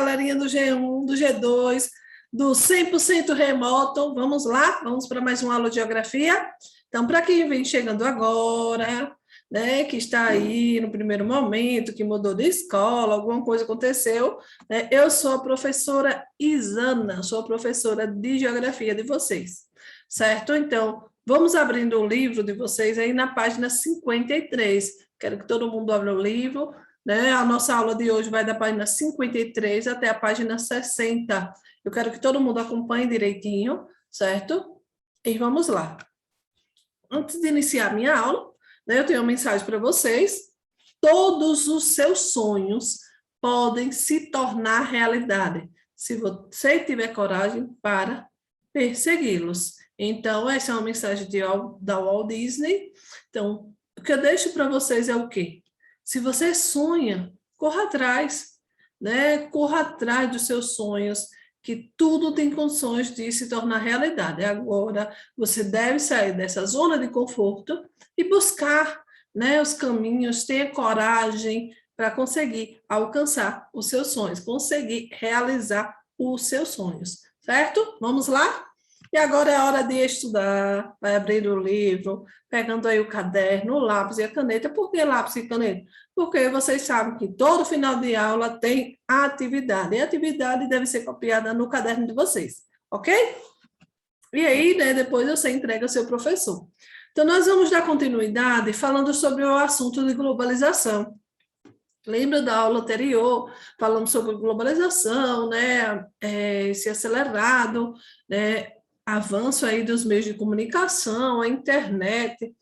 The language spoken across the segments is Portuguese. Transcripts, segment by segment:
galerinha do G1, do G2, do 100% remoto. Vamos lá? Vamos para mais uma aula de geografia? Então, para quem vem chegando agora, né, que está aí no primeiro momento, que mudou de escola, alguma coisa aconteceu, né, eu sou a professora Isana, sou a professora de geografia de vocês, certo? Então, vamos abrindo o livro de vocês aí na página 53. Quero que todo mundo abra o livro, né? A nossa aula de hoje vai da página 53 até a página 60. Eu quero que todo mundo acompanhe direitinho, certo? E vamos lá. Antes de iniciar a minha aula, né, eu tenho uma mensagem para vocês. Todos os seus sonhos podem se tornar realidade, se você tiver coragem para persegui-los. Então, essa é uma mensagem da Walt Disney. Então, o que eu deixo para vocês é o quê? Se você sonha, corra atrás, né? Corra atrás dos seus sonhos, que tudo tem condições de se tornar realidade. Agora, você deve sair dessa zona de conforto e buscar, né, os caminhos, tenha coragem para conseguir alcançar os seus sonhos, conseguir realizar os seus sonhos, certo? Vamos lá? E agora é hora de estudar, vai abrir o livro, pegando aí o caderno, o lápis e a caneta. Por que lápis e caneta? Porque vocês sabem que todo final de aula tem atividade, e a atividade deve ser copiada no caderno de vocês, ok? E aí, né, depois você entrega ao seu professor. Então, nós vamos dar continuidade falando sobre o assunto de globalização. Lembra da aula anterior, falando sobre globalização, né, esse acelerado, né, avanço aí dos meios de comunicação, a internet,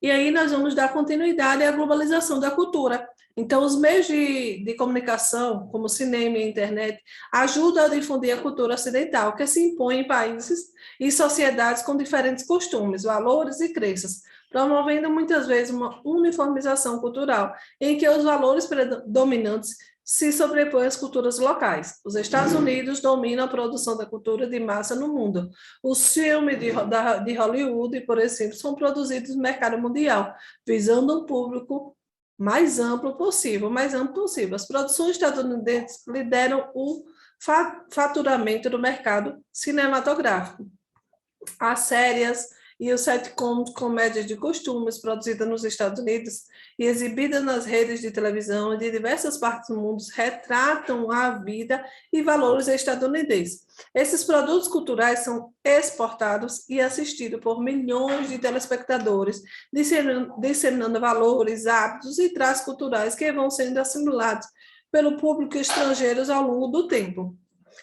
e aí nós vamos dar continuidade à globalização da cultura. Então, os meios de comunicação, como cinema e internet, ajudam a difundir a cultura ocidental, que se impõe em países e sociedades com diferentes costumes, valores e crenças, promovendo muitas vezes uma uniformização cultural, em que os valores predominantes se sobrepõem às culturas locais. Os Estados Unidos dominam a produção da cultura de massa no mundo. Os filmes de Hollywood, por exemplo, são produzidos no mercado mundial, visando um público mais amplo possível, mais amplo possível. As produções estadunidenses lideram o faturamento do mercado cinematográfico. As séries e os sitcoms, comédias de costumes, produzidas nos Estados Unidos e exibidas nas redes de televisão de diversas partes do mundo, retratam a vida e valores estadunidenses. Esses produtos culturais são exportados e assistidos por milhões de telespectadores, disseminando valores, hábitos e traços culturais que vão sendo assimilados pelo público estrangeiro ao longo do tempo.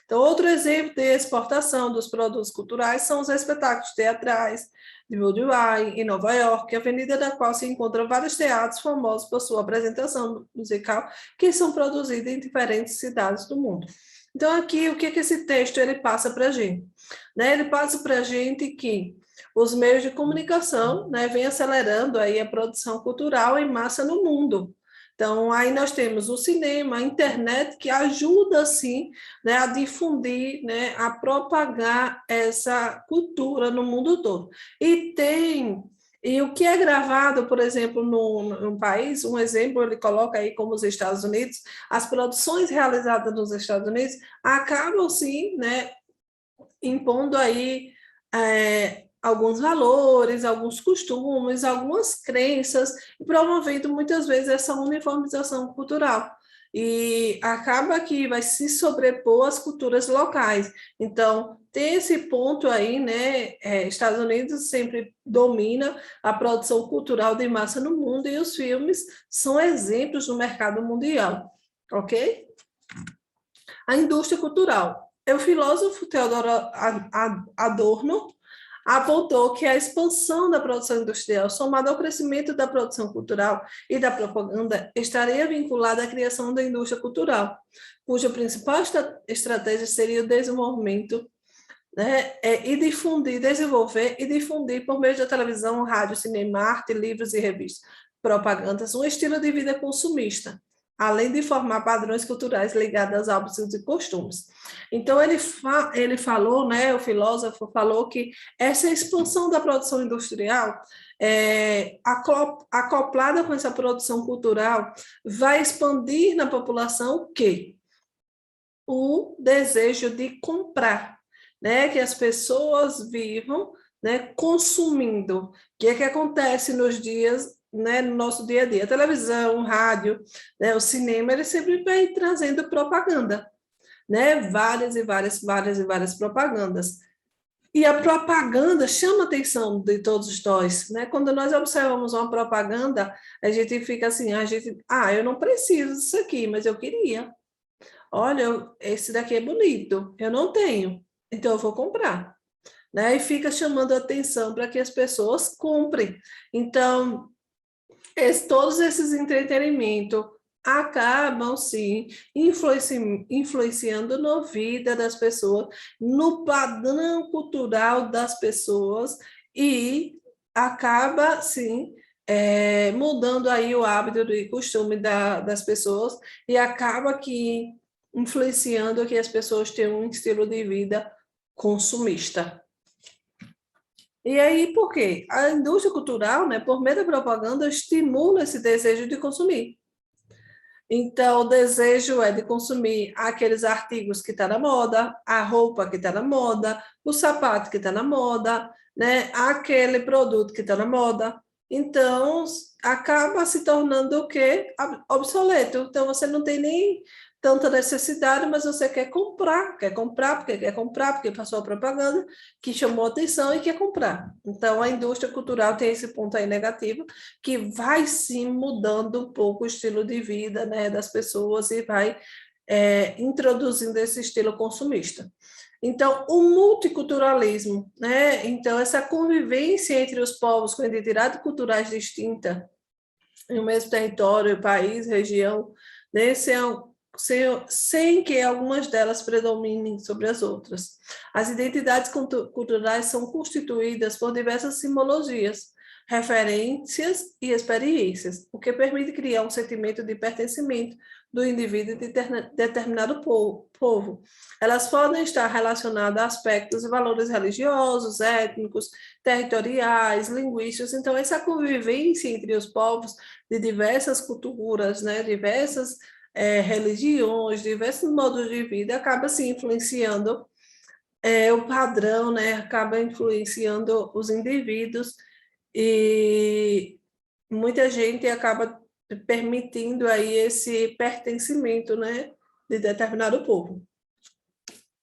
Então, outro exemplo de exportação dos produtos culturais são os espetáculos teatrais de Broadway, em Nova York, avenida da qual se encontram vários teatros famosos por sua apresentação musical, que são produzidos em diferentes cidades do mundo. Então, aqui, o que esse texto ele passa para a gente? Né? Ele passa para a gente que os meios de comunicação, né, vêm acelerando aí a produção cultural em massa no mundo. Então, aí nós temos o cinema, a internet, que ajuda, sim, né, a difundir, né, a propagar essa cultura no mundo todo. E o que é gravado, por exemplo, num país, um exemplo, ele coloca aí como os Estados Unidos, as produções realizadas nos Estados Unidos acabam, sim, né, impondo aí alguns valores, alguns costumes, algumas crenças, e promovendo muitas vezes essa uniformização cultural. E acaba que vai se sobrepor às culturas locais. Então, tem esse ponto aí, né? Estados Unidos sempre domina a produção cultural de massa no mundo, e os filmes são exemplos no mercado mundial, ok? A indústria cultural. O filósofo Theodor Adorno apontou que a expansão da produção industrial, somada ao crescimento da produção cultural e da propaganda, estaria vinculada à criação da indústria cultural, cuja principal estratégia seria o desenvolvimento, né, desenvolver e difundir por meio da televisão, rádio, cinema, arte, livros e revistas, propagandas, um estilo de vida consumista, além de formar padrões culturais ligados aos hábitos e costumes. Então, ele falou, né, o filósofo falou que essa expansão da produção industrial, acoplada com essa produção cultural, vai expandir na população o quê? o desejo de comprar, né? Que as pessoas vivam, né, consumindo. O que é que acontece nos dias, né, no nosso dia a dia? A televisão, o rádio, né, o cinema, ele sempre vem trazendo propaganda, né? Várias e várias, várias e várias propagandas. E a propaganda chama a atenção de todos nós, né? Quando nós observamos uma propaganda, a gente fica assim, eu não preciso disso aqui, mas eu queria. Olha, esse daqui é bonito, eu não tenho, então eu vou comprar, né? E fica chamando a atenção para que as pessoas comprem. Então, todos esses entretenimentos acabam, sim, influenciando na vida das pessoas, no padrão cultural das pessoas e acaba, sim, mudando aí o hábito e costume das pessoas e acaba que influenciando que as pessoas tenham um estilo de vida consumista. E aí, por quê? A indústria cultural, né, por meio da propaganda, estimula esse desejo de consumir. Então, o desejo é de consumir aqueles artigos que estão na moda, a roupa que está na moda, o sapato que está na moda, né, aquele produto que está na moda. Então, acaba se tornando o quê? Obsoleto. Então, você não tem nem tanta necessidade, mas você quer comprar, porque passou a propaganda que chamou a atenção e quer comprar. Então, a indústria cultural tem esse ponto aí negativo, que vai sim mudando um pouco o estilo de vida, né, das pessoas e vai introduzindo esse estilo consumista. Então, o multiculturalismo, né? Então, essa convivência entre os povos com identidades culturais distintas, em um mesmo território, país, região, né? Sem que algumas delas predominem sobre as outras. As identidades culturais são constituídas por diversas simbologias, referências e experiências, o que permite criar um sentimento de pertencimento do indivíduo de determinado povo. Elas podem estar relacionadas a aspectos e valores religiosos, étnicos, territoriais, linguísticos. Então, essa convivência entre os povos de diversas culturas, né, diversas religiões, diversos modos de vida, acaba se influenciando o padrão, né, acaba influenciando os indivíduos e muita gente acaba permitindo aí esse pertencimento, né, de determinado povo.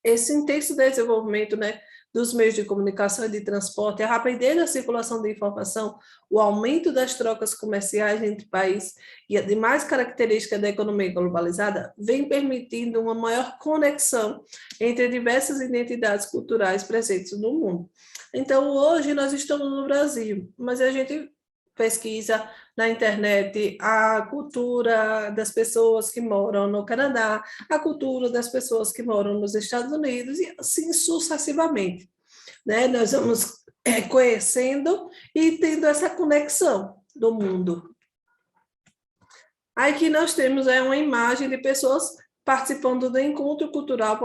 Esse intenso desenvolvimento, né, dos meios de comunicação e de transporte, a rapidez da circulação de informação, o aumento das trocas comerciais entre países e as demais características da economia globalizada vem permitindo uma maior conexão entre diversas identidades culturais presentes no mundo. Então, hoje nós estamos no Brasil, mas a gente pesquisa na internet a cultura das pessoas que moram no Canadá, a cultura das pessoas que moram nos Estados Unidos e assim sucessivamente, né? Nós vamos conhecendo e tendo essa conexão do mundo. Aqui nós temos uma imagem de pessoas participando do encontro cultural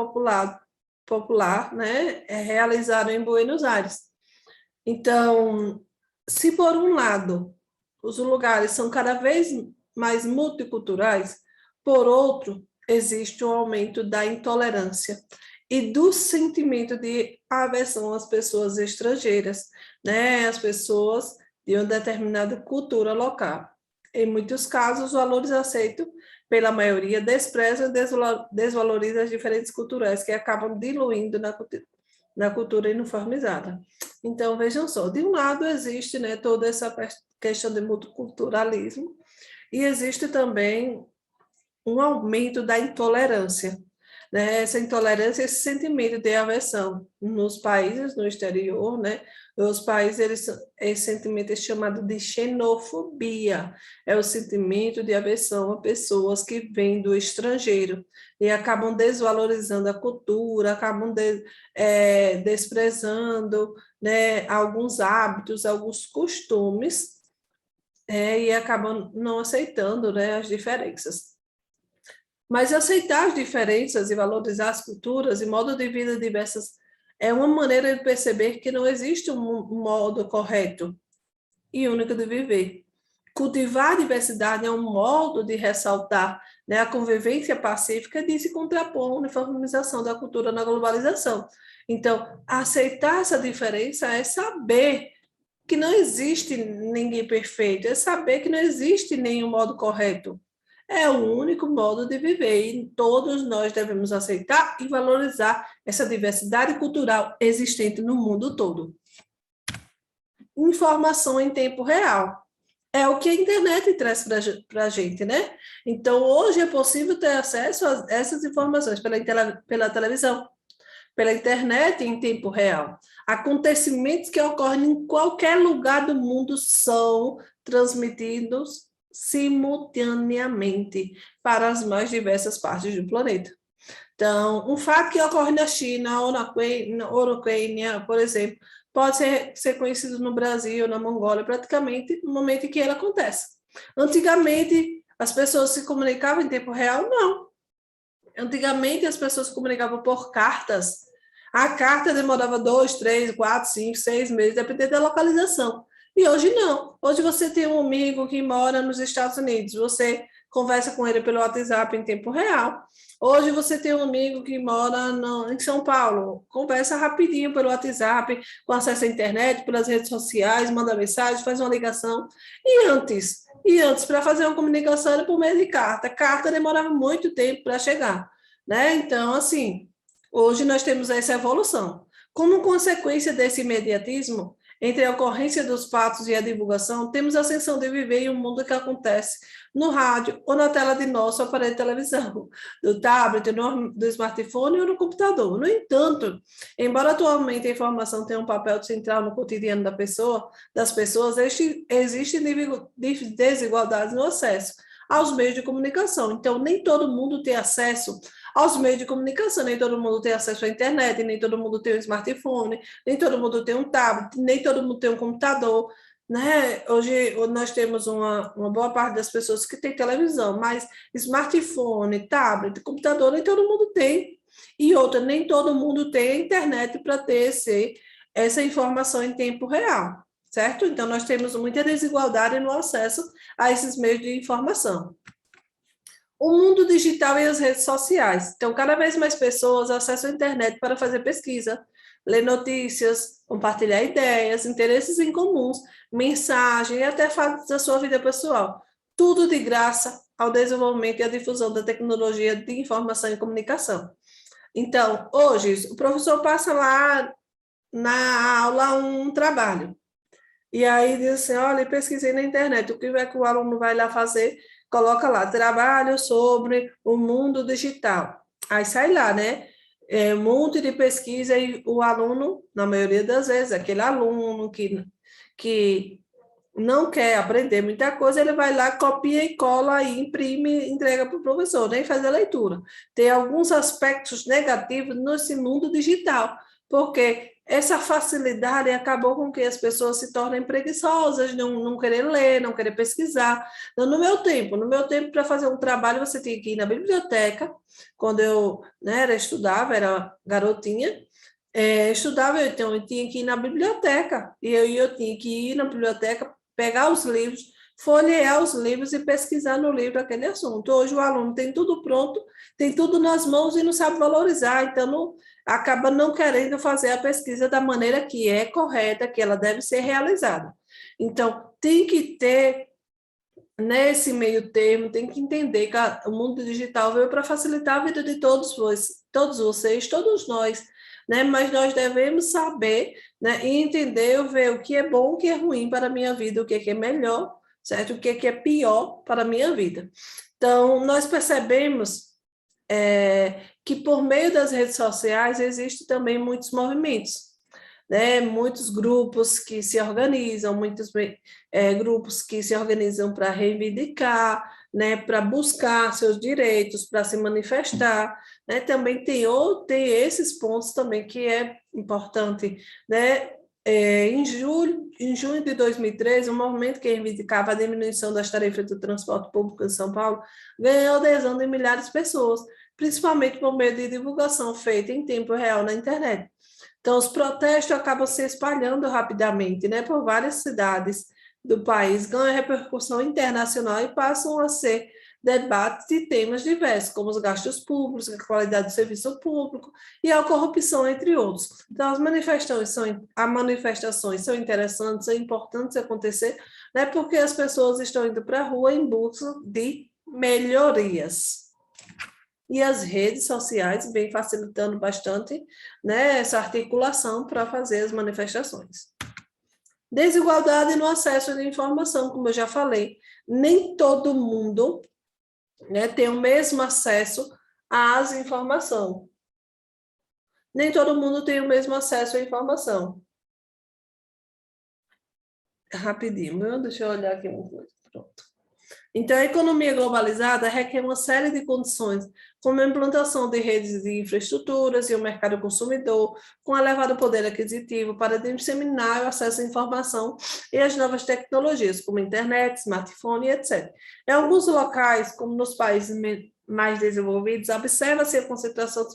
popular, né? Realizado em Buenos Aires. Então, se por um lado os lugares são cada vez mais multiculturais, por outro, existe um aumento da intolerância e do sentimento de aversão às pessoas estrangeiras, né? As pessoas de uma determinada cultura local. Em muitos casos, os valores aceitos pela maioria desprezam e desvalorizam as diferentes culturais que acabam diluindo na cultura uniformizada. Então, vejam só, de um lado existe, né, toda essa questão de multiculturalismo e existe também um aumento da intolerância, né? Essa intolerância, esse sentimento de aversão nos países, no exterior, né? Os países, esse sentimento é chamado de xenofobia, é o sentimento de aversão a pessoas que vêm do estrangeiro e acabam desvalorizando a cultura, acabam desprezando, né, alguns hábitos, alguns costumes, e acabam não aceitando, né, as diferenças. Mas aceitar as diferenças e valorizar as culturas e modo de vida diversas é uma maneira de perceber que não existe um modo correto e único de viver. cultivar a diversidade é um modo de ressaltar, né, a convivência pacífica de se contrapor à uniformização da cultura na globalização. Então, aceitar essa diferença é saber que não existe ninguém perfeito, é saber que não existe nenhum modo correto. É o único modo de viver e todos nós devemos aceitar e valorizar essa diversidade cultural existente no mundo todo. Informação em tempo real. É o que a internet traz para a gente, né? Então, hoje é possível ter acesso a essas informações pela televisão, pela internet em tempo real. Acontecimentos que ocorrem em qualquer lugar do mundo são transmitidos simultaneamente para as mais diversas partes do planeta. Então, um fato que ocorre na China ou na Quênia, por exemplo, pode ser conhecido no Brasil, na Mongólia, praticamente no momento em que ele acontece. Antigamente, as pessoas se comunicavam em tempo real? Não. Antigamente, as pessoas se comunicavam por cartas. A carta demorava 2, 3, 4, 5, 6 meses, dependendo da localização. E hoje não. Hoje você tem um amigo que mora nos Estados Unidos, você conversa com ele pelo WhatsApp em tempo real. Hoje você tem um amigo que mora em São Paulo, conversa rapidinho pelo WhatsApp, com acesso à internet, pelas redes sociais, manda mensagem, faz uma ligação. E antes, para fazer uma comunicação era por meio de carta. Carta demorava muito tempo para chegar, né? Então, assim, hoje nós temos essa evolução. Como consequência desse imediatismo, entre a ocorrência dos fatos e a divulgação, temos a sensação de viver em um mundo que acontece no rádio ou na tela de nosso aparelho de televisão, do tablet, do smartphone ou no computador. No entanto, embora atualmente a informação tenha um papel central no cotidiano das pessoas, existem desigualdades no acesso aos meios de comunicação. Então, nem todo mundo tem acesso aos meios de comunicação, nem todo mundo tem acesso à internet, nem todo mundo tem um smartphone, nem todo mundo tem um tablet, nem todo mundo tem um computador, né? Hoje nós temos uma boa parte das pessoas que tem televisão, mas smartphone, tablet, computador, nem todo mundo tem. E outra, nem todo mundo tem internet para ter essa informação em tempo real, certo? Então, nós temos muita desigualdade no acesso a esses meios de informação. O mundo digital e as redes sociais. Então, cada vez mais pessoas acessam a internet para fazer pesquisa, ler notícias, compartilhar ideias, interesses em comuns, mensagem e até fatos da sua vida pessoal. Tudo de graça ao desenvolvimento e à difusão da tecnologia de informação e comunicação. Então, hoje, o professor passa lá na aula um trabalho. E aí diz assim, olha, pesquisei na internet, o que é que o aluno vai lá fazer? Coloca lá, trabalho sobre o mundo digital. Aí sai lá, né? Um monte de pesquisa e o aluno, na maioria das vezes, aquele aluno que não quer aprender muita coisa, ele vai lá, copia e cola e imprime e entrega para o professor, nem faz a leitura. Tem alguns aspectos negativos nesse mundo digital, porque essa facilidade acabou com que as pessoas se tornem preguiçosas, não querer ler, não querer pesquisar. Então, no meu tempo, para fazer um trabalho, você tinha que ir na biblioteca, quando eu, né, era garotinha, estudava, então eu tinha que ir na biblioteca, e eu tinha que ir na biblioteca, pegar os livros, folhear os livros e pesquisar no livro aquele assunto. Hoje o aluno tem tudo pronto, tem tudo nas mãos e não sabe valorizar, então acaba não querendo fazer a pesquisa da maneira que é correta, que ela deve ser realizada. Então, tem que ter, nesse meio termo, tem que entender que o mundo digital veio para facilitar a vida de todos vocês, todos nós, né? Mas nós devemos saber, né, e entender, ver o que é bom, o que é ruim para a minha vida, o que é melhor, certo? O que é pior para a minha vida. Então, nós percebemos que por meio das redes sociais existem também muitos movimentos, né? Muitos grupos que se organizam, muitos grupos que se organizam para reivindicar, né? Para buscar seus direitos, para se manifestar, né? Também tem esses pontos também que é importante, né? Em junho de 2013, um movimento que reivindicava a diminuição das tarifas do transporte público em São Paulo ganhou adesão de milhares de pessoas, principalmente por meio de divulgação feita em tempo real na internet. Então, os protestos acabam se espalhando rapidamente, né, por várias cidades, do país ganham repercussão internacional e passam a ser debates de temas diversos, como os gastos públicos, a qualidade do serviço público e a corrupção, entre outros. Então, as manifestações são interessantes, são importantes acontecer, né, porque as pessoas estão indo para a rua em busca de melhorias. E as redes sociais vêm facilitando bastante, né, essa articulação para fazer as manifestações. Desigualdade no acesso à informação, como eu já falei, nem todo mundo, né, tem o mesmo acesso às informações. Nem todo mundo tem o mesmo acesso à informação. Rapidinho, deixa eu olhar aqui uma coisa. Pronto. Então, a economia globalizada requer uma série de condições, como a implantação de redes de infraestruturas e o mercado consumidor, com elevado poder aquisitivo para disseminar o acesso à informação e às novas tecnologias, como internet, smartphone, etc. Em alguns locais, como nos países mais desenvolvidos, observa-se a concentração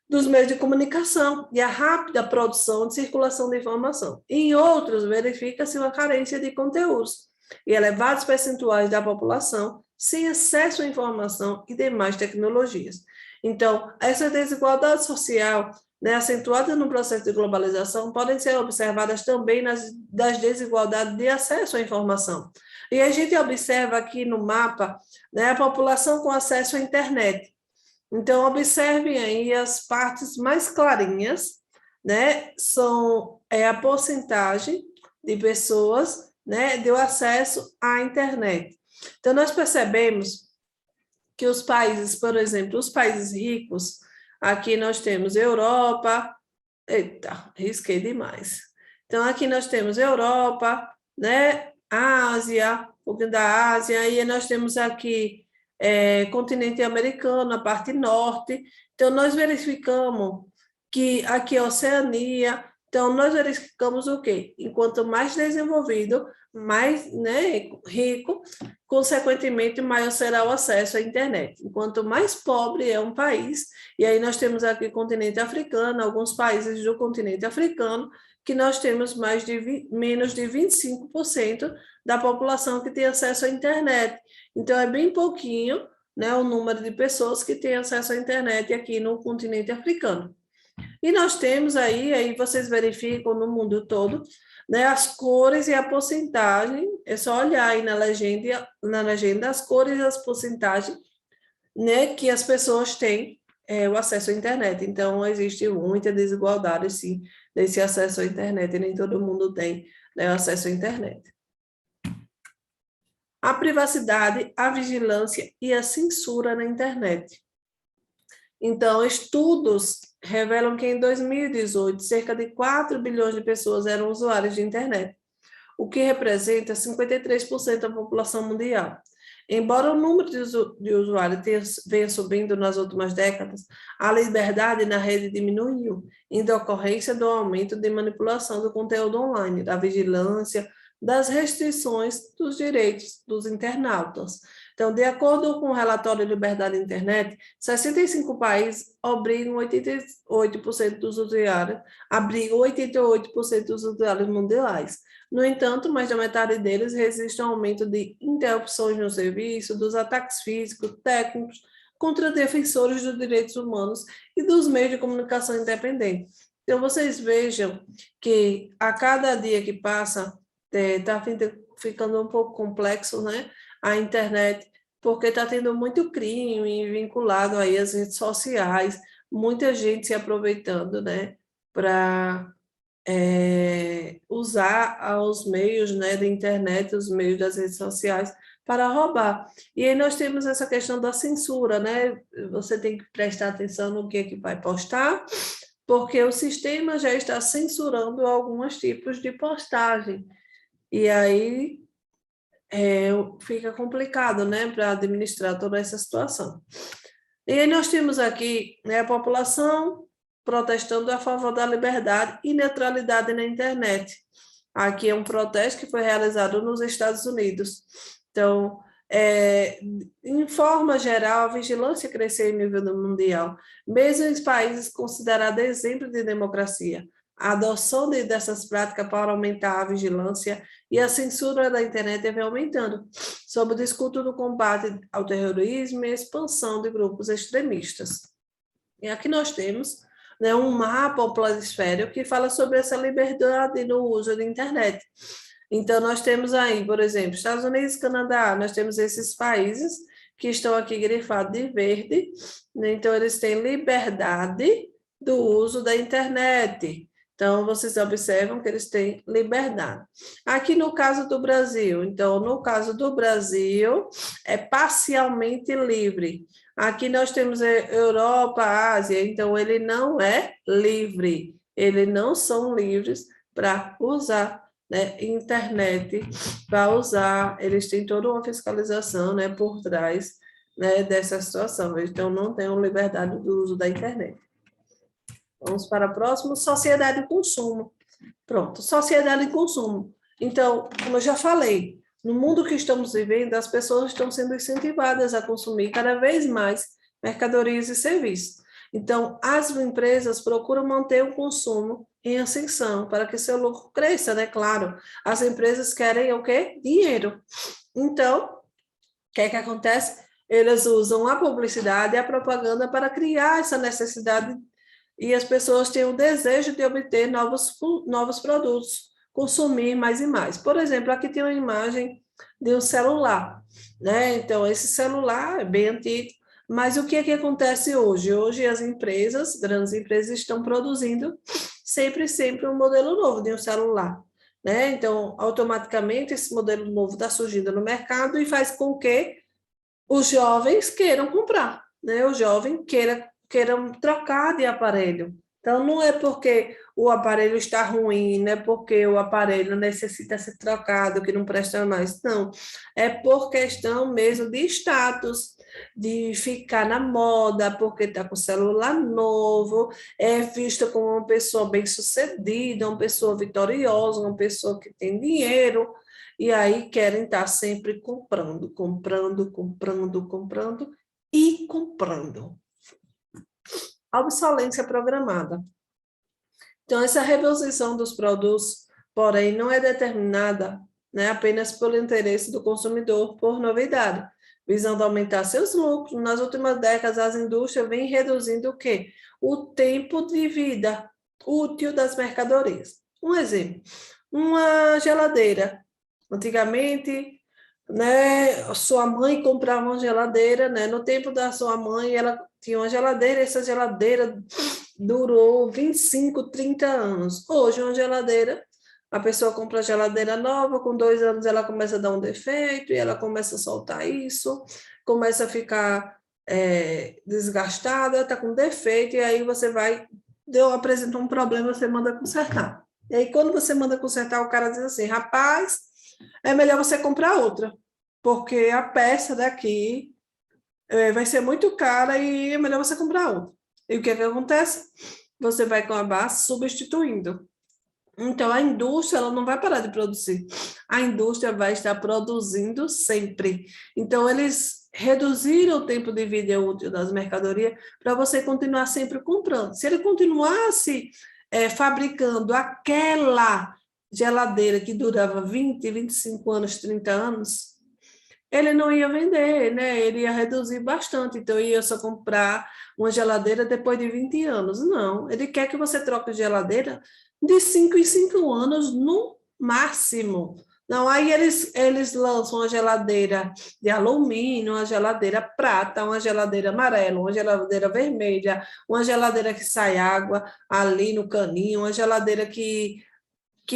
dos meios de comunicação e a rápida produção e circulação de informação. Em outros, verifica-se uma carência de conteúdos e elevados percentuais da população sem acesso à informação e demais tecnologias. Então, essa desigualdade social, né, acentuada no processo de globalização, podem ser observadas também das desigualdades de acesso à informação. E a gente observa aqui no mapa, né, a população com acesso à internet. Então, observem aí as partes mais clarinhas, né? São a porcentagem de pessoas, né, deu acesso à internet. Então, nós percebemos que os países, por exemplo, os países ricos, aqui nós temos Europa, eita, risquei demais. Então, aqui nós temos Europa, né, Ásia, um pouquinho da Ásia, e nós temos aqui continente americano, a parte norte. Então, nós verificamos que aqui é a Oceania. Então, nós verificamos o quê? Enquanto mais desenvolvido, mais, né, rico, consequentemente, maior será o acesso à internet. Enquanto mais pobre é um país, e aí nós temos aqui o continente africano, alguns países do continente africano, que nós temos menos de 25% da população que tem acesso à internet. Então, é bem pouquinho, né, o número de pessoas que têm acesso à internet aqui no continente africano. E nós temos aí vocês verificam no mundo todo, né, as cores e a porcentagem, é só olhar aí na legenda as cores e as porcentagens, né, que as pessoas têm o acesso à internet. Então, existe muita desigualdade, sim, desse acesso à internet, e nem todo mundo tem, né, acesso à internet. A privacidade, a vigilância e a censura na internet. Então, estudos revelam que em 2018, cerca de 4 bilhões de pessoas eram usuários de internet, o que representa 53% da população mundial. Embora o número de usuários venha subindo nas últimas décadas, a liberdade na rede diminuiu, em decorrência do aumento de manipulação do conteúdo online, da vigilância, das restrições dos direitos dos internautas. Então, de acordo com o relatório Liberdade da Internet, 65 países abrigam 88% dos usuários, abrigam 88% dos usuários mundiais. No entanto, mais da metade deles resiste ao aumento de interrupções no serviço, dos ataques físicos, técnicos, contra defensores dos direitos humanos e dos meios de comunicação independentes. Então, vocês vejam que a cada dia que passa, está ficando um pouco complexo, né, a internet, porque está tendo muito crime vinculado aí às redes sociais, muita gente se aproveitando, né, para usar os meios, né, da internet, os meios das redes sociais para roubar. E aí nós temos essa questão da censura, né? Você tem que prestar atenção no que é que vai postar, porque o sistema já está censurando alguns tipos de postagem. E aí fica complicado, né, para administrar toda essa situação. E aí nós temos aqui, né, a população protestando a favor da liberdade e neutralidade na internet. Aqui é um protesto que foi realizado nos Estados Unidos. Então, em forma geral, a vigilância cresceu em nível mundial, mesmo em países considerados exemplo de democracia. A adoção dessas práticas para aumentar a vigilância e a censura da internet vem aumentando, sob o discurso do combate ao terrorismo e a expansão de grupos extremistas. E aqui nós temos, né, um mapa planisférico que fala sobre essa liberdade no uso da internet. Então, nós temos aí, por exemplo, Estados Unidos e Canadá, nós temos esses países que estão aqui grifados de verde, né? Então, eles têm liberdade do uso da internet. Então, vocês observam que eles têm liberdade. Aqui no caso do Brasil, então, no caso do Brasil, é parcialmente livre. Aqui nós temos a Europa, a Ásia, então ele não é livre. Eles não são livres para usar, né, internet, para usar, eles têm toda uma fiscalização, né, por trás, né, dessa situação. Então, não têm liberdade do uso da internet. Vamos para o próximo, sociedade e consumo. Pronto, sociedade e consumo. Então, como eu já falei, no mundo que estamos vivendo, as pessoas estão sendo incentivadas a consumir cada vez mais mercadorias e serviços. Então, as empresas procuram manter o consumo em ascensão para que seu lucro cresça, né? Claro, as empresas querem o quê? Dinheiro. Então, o que é que acontece? Eles usam a publicidade e a propaganda para criar essa necessidade e as pessoas têm o desejo de obter novos produtos, consumir mais e mais. Por exemplo, aqui tem uma imagem de um celular, né? Então, esse celular é bem antigo, mas o que é que acontece hoje? Hoje as empresas, grandes empresas, estão produzindo sempre um modelo novo de um celular, né? Então, automaticamente, esse modelo novo está surgindo no mercado e faz com que os jovens queiram comprar, né? O jovem queiram trocar de aparelho. Então, não é porque o aparelho está ruim, não é porque o aparelho necessita ser trocado, que não presta mais, não. É por questão mesmo de status, de ficar na moda, porque está com celular novo, é vista como uma pessoa bem-sucedida, uma pessoa vitoriosa, uma pessoa que tem dinheiro, e aí querem estar sempre comprando e comprando. A obsolescência programada. Então, essa reposição dos produtos, porém, não é determinada, né, apenas pelo interesse do consumidor por novidade, visando aumentar seus lucros. Nas últimas décadas, as indústrias vêm reduzindo o quê? O tempo de vida útil das mercadorias. Um exemplo, uma geladeira. Antigamente, né, sua mãe comprava uma geladeira, né, no tempo da sua mãe, ela tinha uma geladeira, essa geladeira durou 25, 30 anos. Hoje, uma geladeira, a pessoa compra a geladeira nova, com 2 anos ela começa a dar um defeito, e ela começa a soltar isso, começa a ficar desgastada, está com defeito, e aí você apresenta um problema, você manda consertar. E aí, quando você manda consertar, o cara diz assim, rapaz, é melhor você comprar outra, porque a peça daqui vai ser muito cara e é melhor você comprar outra. E o que é que acontece? Você vai acabar substituindo. Então, a indústria ela não vai parar de produzir. A indústria vai estar produzindo sempre. Então, eles reduziram o tempo de vida útil das mercadorias para você continuar sempre comprando. Se ele continuasse fabricando aquela geladeira que durava 20, 25 anos, 30 anos, ele não ia vender, né? Ele ia reduzir bastante, então ia só comprar uma geladeira depois de 20 anos. Não, ele quer que você troque de geladeira de 5 em 5 anos no máximo. Não, aí eles lançam uma geladeira de alumínio, uma geladeira prata, uma geladeira amarela, uma geladeira vermelha, uma geladeira que sai água ali no caninho, uma geladeira que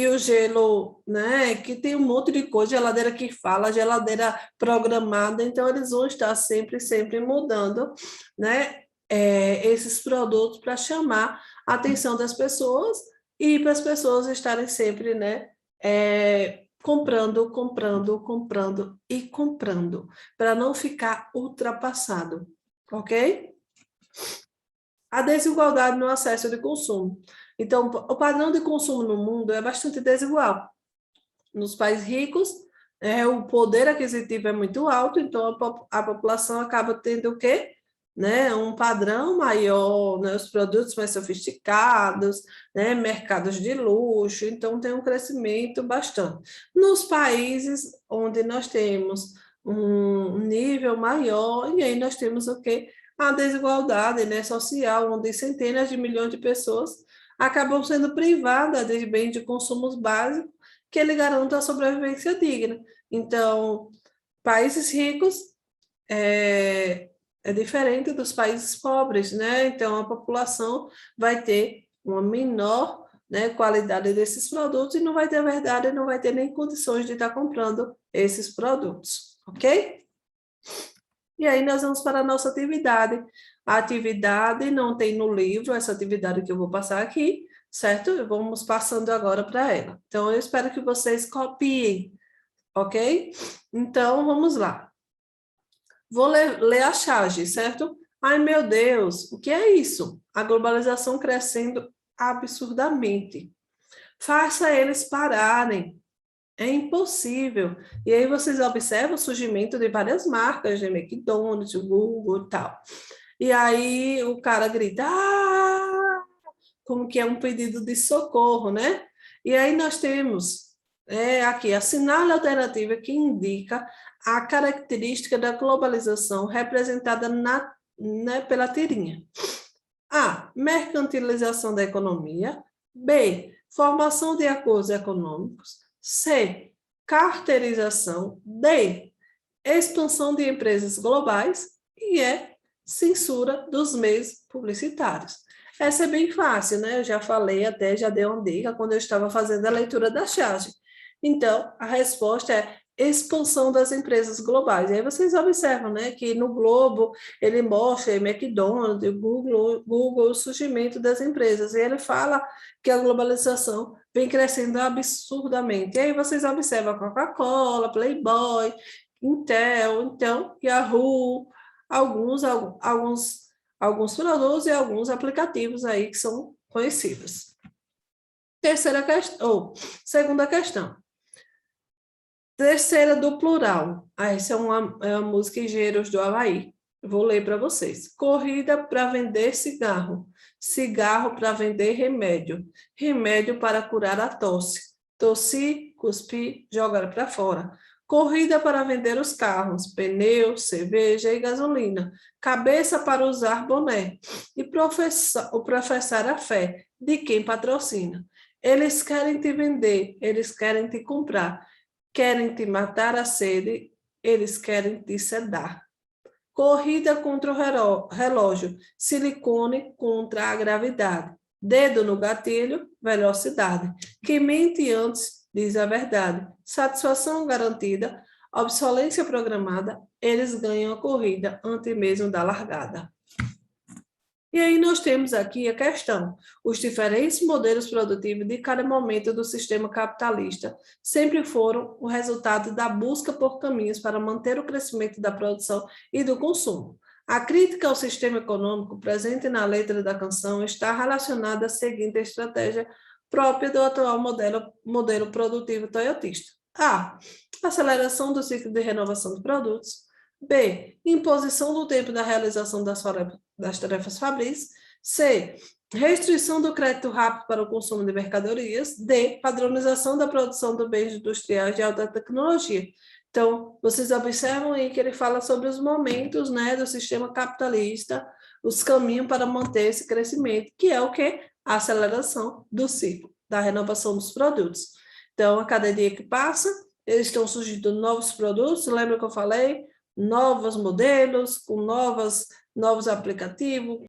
o gelo, né, que tem um monte de coisa, geladeira que fala, geladeira programada, então eles vão estar sempre mudando, né, esses produtos para chamar a atenção das pessoas e para as pessoas estarem sempre, né, comprando e comprando, para não ficar ultrapassado, ok? A desigualdade no acesso de consumo. Então, o padrão de consumo no mundo é bastante desigual. Nos países ricos, o poder aquisitivo é muito alto, então a população acaba tendo o quê? né, um padrão maior, né, os produtos mais sofisticados, né, mercados de luxo, então tem um crescimento bastante. Nos países onde nós temos um nível maior, e aí nós temos o quê? A desigualdade, né, social, onde centenas de milhões de pessoas acabam sendo privadas de bens de consumos básicos que lhe garantam a sobrevivência digna. Então, países ricos é diferente dos países pobres, né? Então, a população vai ter uma menor, né, qualidade desses produtos e não vai ter verdade, não vai ter nem condições de estar comprando esses produtos, ok? E aí nós vamos para a nossa atividade. A atividade não tem no livro, essa atividade que eu vou passar aqui, certo? Vamos passando agora para ela. Então, eu espero que vocês copiem, ok? Então, vamos lá. Vou ler a charge, certo? Ai, meu Deus, o que é isso? A globalização crescendo absurdamente. Faça eles pararem. É impossível. E aí vocês observam o surgimento de várias marcas, de McDonald's, Google e tal. E aí o cara grita, ah! Como que é um pedido de socorro, né? E aí nós temos aqui a sinal alternativa que indica a característica da globalização representada pela tirinha. A. Mercantilização da economia. B. Formação de acordos econômicos. C. Carteirização. D. Expansão de empresas globais. E E. Censura dos meios publicitários. Essa é bem fácil, né? Eu já falei até, já dei uma dica quando eu estava fazendo a leitura da charge. Então, a resposta é expansão das empresas globais. E aí vocês observam, né, que no globo ele mostra McDonald's, Google, o surgimento das empresas. E ele fala que a globalização vem crescendo absurdamente. E aí vocês observam a Coca-Cola, Playboy, Intel, então, Yahoo, alguns produtos e alguns aplicativos aí que são conhecidos. Terceira questão, ou segunda questão. Terceira do plural. Essa é uma música Engenheiros do Havaí. Vou ler para vocês. Corrida para vender cigarro. Cigarro para vender remédio. Remédio para curar a tosse. Tossir, cuspir, jogar para fora. Corrida para vender os carros. Pneu, cerveja e gasolina. Cabeça para usar boné. E professar a fé de quem patrocina. Eles querem te vender, eles querem te comprar. Querem te matar a sede, eles querem te sedar. Corrida contra o relógio, silicone contra a gravidade. Dedo no gatilho, velocidade. Quem mente antes diz a verdade. Satisfação garantida, obsolência programada, eles ganham a corrida antes mesmo da largada. E aí nós temos aqui a questão, os diferentes modelos produtivos de cada momento do sistema capitalista sempre foram o resultado da busca por caminhos para manter o crescimento da produção e do consumo. A crítica ao sistema econômico presente na letra da canção está relacionada à seguinte estratégia própria do atual modelo produtivo toyotista. A. Aceleração do ciclo de renovação de produtos. B. Imposição do tempo da realização das tarefas fabris. C. Restrição do crédito rápido para o consumo de mercadorias. D. Padronização da produção de bens industriais de alta tecnologia. Então, vocês observam aí que ele fala sobre os momentos, né, do sistema capitalista, os caminhos para manter esse crescimento, que é o quê? A aceleração do ciclo, da renovação dos produtos. Então, a cada dia que passa, eles estão surgindo novos produtos, lembra que eu falei? Novos modelos, com novos aplicativos.